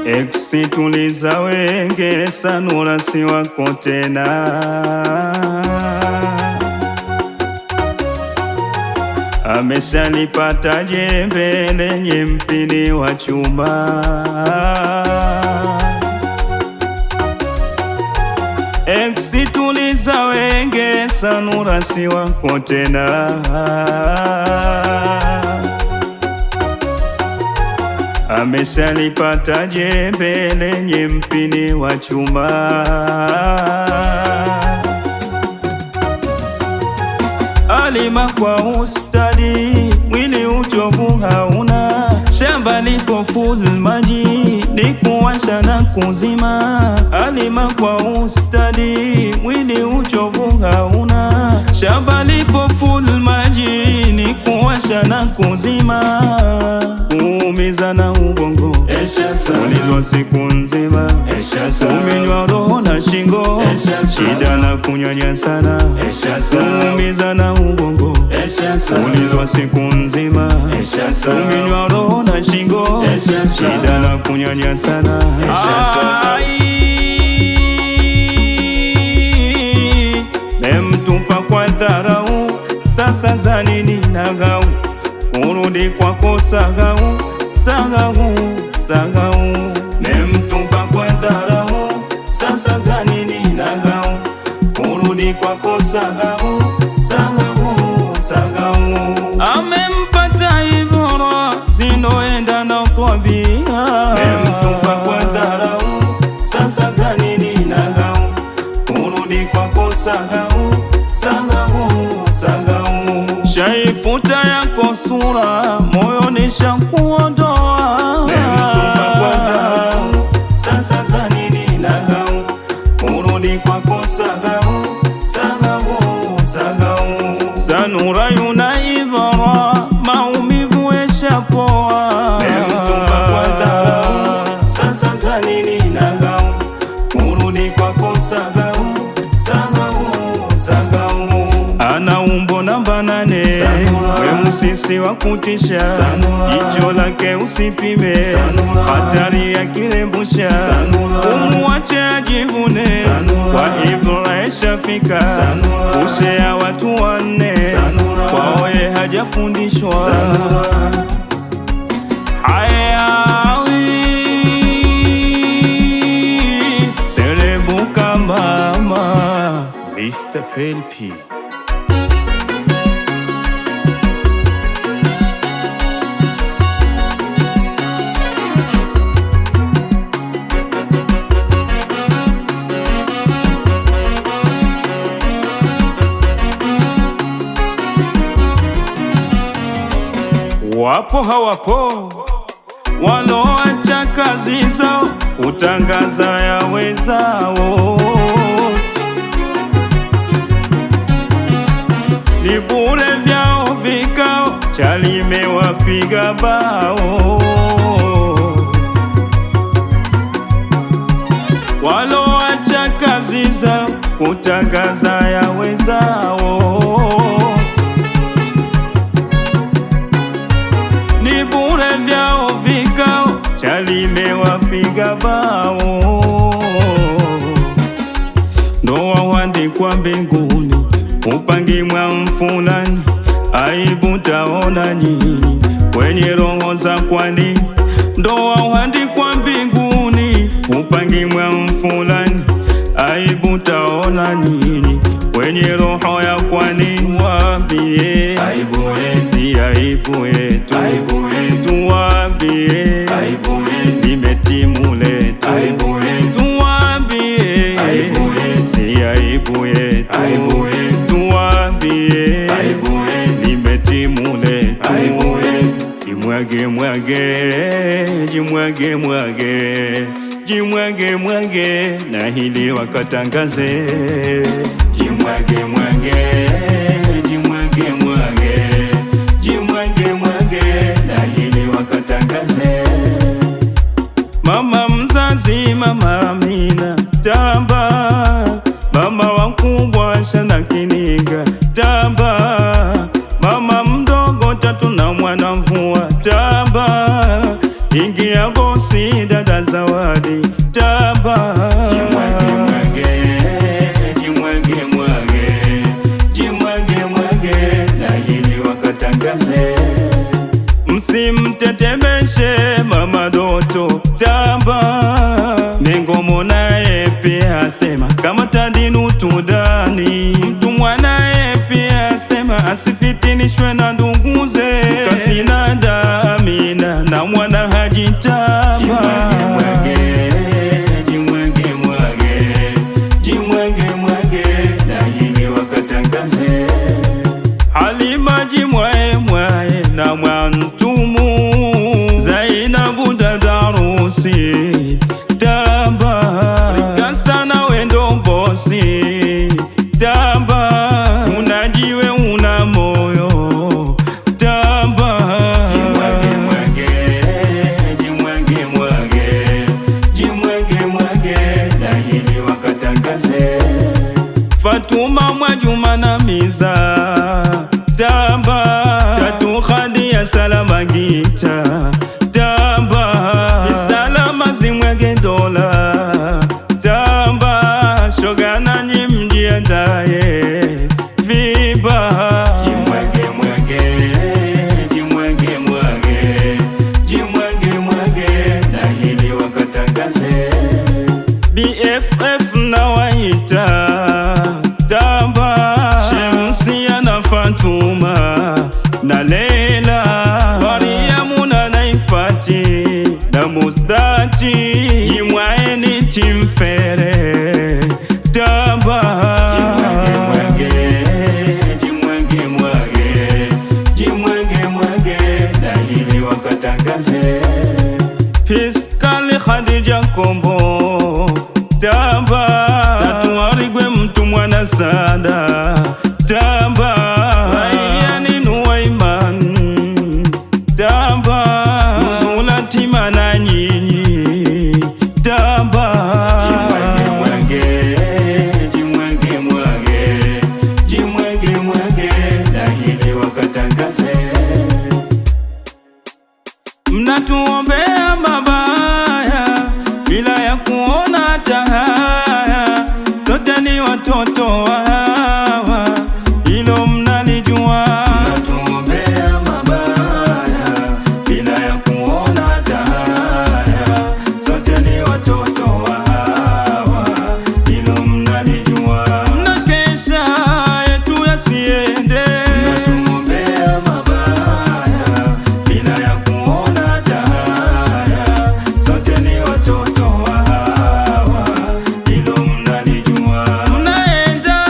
Eksi tuliza wenge, sanura si wako tena. Ameshalipata jembe lenye mpini wa chuma. Eksi tuliza wenge, sanura si wako tena. Ameshalipata jembe lenye mpini wa chuma. Alima kwa ustadi, mwili uchovu hauna. Shamba lipo full maji, ni kuwasha na kuzima. Alima kwa ustadi, mwili uchovu hauna. Shamba lipo full maji, ni kuwasha na kuzima. Kuumiza na ubongo, ulizwa siku nzima. Kuminywa roho na shingo, shida na kunyanya sana. Kuumiza na ubongo, ulizwa siku nzima. Kuminywa roho na shingo, shida na kunyanya sana. Memtupa kwa dharau, sasa za nini nagau? Kurudi kwako sagau, sagau, sagau. Memtupa kwa dharau, sasa za nini nagau? Kurudi kwako sagau, sagau, sagau. Amempata ibora, zinoenda na tabia. Memtupa kwa dharau, sasa za nini nagau? Kurudi kwako sagau, sagau, sagau. Shaifuta yako sura, moyo nishakuondoa. Memtupa kwa dharau, sasa za nini nagau? Kurudi kwako sagau, sagau, sagau. Sanura yuna ibara, maumivu yashapoa. Memtupa kwa dharau, sasa za nini nagau? Kurudi kwako sagau, sagau, sagau. Ana umbo namba 8, we musisi wa kutisha. Jicho lake usipime, hatari ya kilembusha. Umuache ajivune, kwa ibra yashafika. Ushea watu wanne, kwao ye hajafundishwa. Hayawi serebuka mama, Mr. Felpi. Wapo hawapo waloacha kazi zao, utangaza ya wezao. Ni bure vyao vikao, Chalime wapiga bao. Waloacha kazi zao, utangaza ya wezao. Ni bure vyao vikao, Chalime wapiga bao. Ndoa huandikwa mbinguni, upangi mwa mfulani. Aibu taona nyinyi kwenye roho za kwani. Ndoa huandikwa mbinguni, upangi mwa mfulani. Aibu taona nyinyi kwenye roho ya kwani. Mwambie aibu si aibu yetu, tuambie nimetimu letu. Tuambie si aibu yetu, tuambie nimetimu letu. Jimwage mwage, jimwage mwage, jimwage mwage, na hili wakatangaze. Jimwage mwage, jimwage mwage, jimwage mwage, na hili wakatangaze. Mama mzazi, mama Amina tamba, mama wakubwa Shana Kininga tamba. amani. Mtumwa naye pia sema asifitinishwe na nduguze. Kasinada Amina na mwana hajitama. Jimwage mwage, jimwage mwage, na hili wakatangaze. Halima jimwae mwae na mwantumu. Zainabu dadarusi tamba. Rikasa na wendo bosi tamba. Unajiwe una moyo tamba. Jimwage mwage, jimwage mwage, jimwage mwage, na hili wakatangaze. Fatuma Mwajuma na Miza tamba. Tatu Khadia Salama Gita tamba. Salama zimwage dola tamba. Shoga nanyi mjiandaye viba. Jimwage mwage, jimwage mwage, jimwage mwage, na hili wakatangaze. BFF na waita tamba. Shamsia na Fatuma na Leila. Mariamu na Naifati na Muzdati. Jimwaeni Timfere tamba. Jimwage mwage, jimwage mwage, jimwage mwage, na hili wakatangaze. Piskali Khadija Kombo tamba. Tatu Arigwe Mtumwa na Sada tamba. Rayani Nuwaiman tamba. Nuzula Tima na Nyinyi tamba. Jimwage mwage, jimwage mwage, jimwage mwage, na hili wakatangaze. Mnatuombea mabaya bila ya kuona tahaya. Sote ni watoto wa Hawa, hilo mnalijua. Mnatuombea mabaya bila ya kuona tahaya. Sote ni watoto wa Hawa, hilo mnalijua. Mnakesha yetu yasiende. Mnatuombea mabaya bila ya kuona tahaya. Sote ni watoto wa Hawa, hilo mnalijua. Mnaenda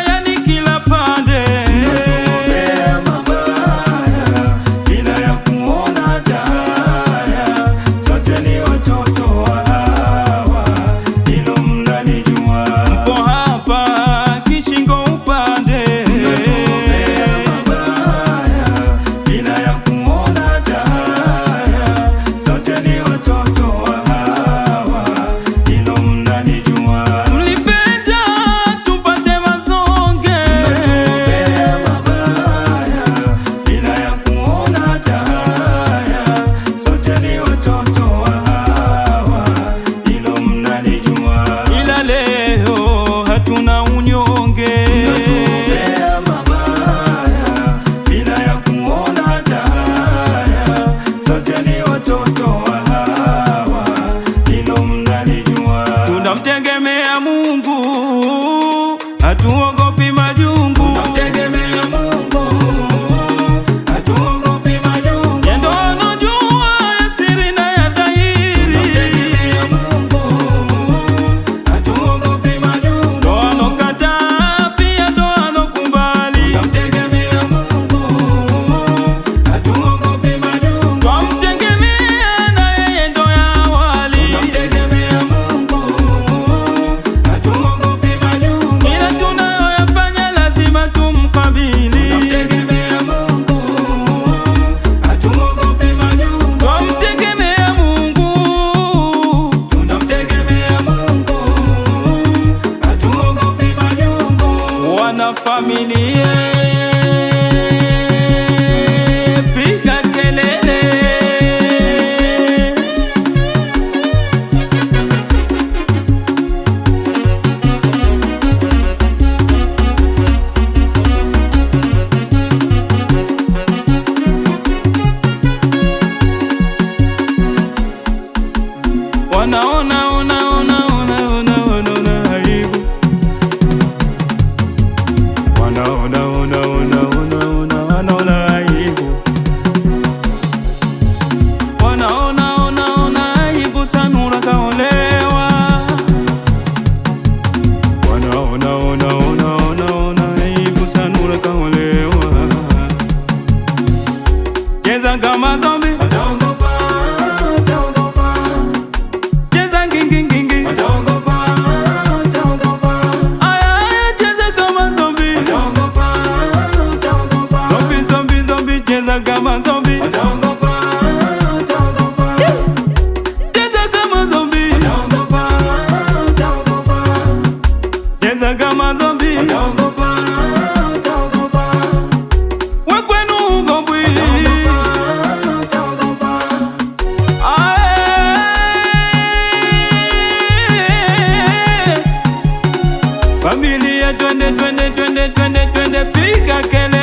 yani kila pande. Mnatuombea mabaya bila ya kuona tahaya. Sote ni watoto wa Hawa, hilo mnalijua. Mpo hapa kishingo upande. Mnatuombea mabaya bila ya kuona tahaya. Sote ni watoto wa Hawa, hilo mnalijua. Mlipenda tupate mazonge. Mnatuombea mabaya bila ya kuona tahaya. Sote ni watoto wa Hawa, hilo mnalijua. Ila leo hatuna unyonge. Mnatuombea mabaya bila ya kuona tahaya. Sote ni watoto wa Hawa, hilo mnalijua. Tunamtegemea Mungu, hatuogopi majungu. Tunamtegemea Mungu, hatuogopi majungu. Yeye ndo anajua ya siri na ya dhahiri. Tunamtegemea Mungu, hatuogopi majungu. Ndo anokataa pia ndo anokubali. Tunamtegemea Mungu, hatuogopi majungu. Twamtegemea na yeye ndo ya awali. Tunamtegemea Mungu, hatuogopi majungu. Kila tunayoyafanya lazima tumkabili. Tunamtegemea Mungu, hatuogopi majungu. Twamtegemea Mungu, tunamtegemea Mungu, hatuogopi majungu. Wana familia piga kelele. Wanaona aibu. twende, twende, twende, twende, piga kelele.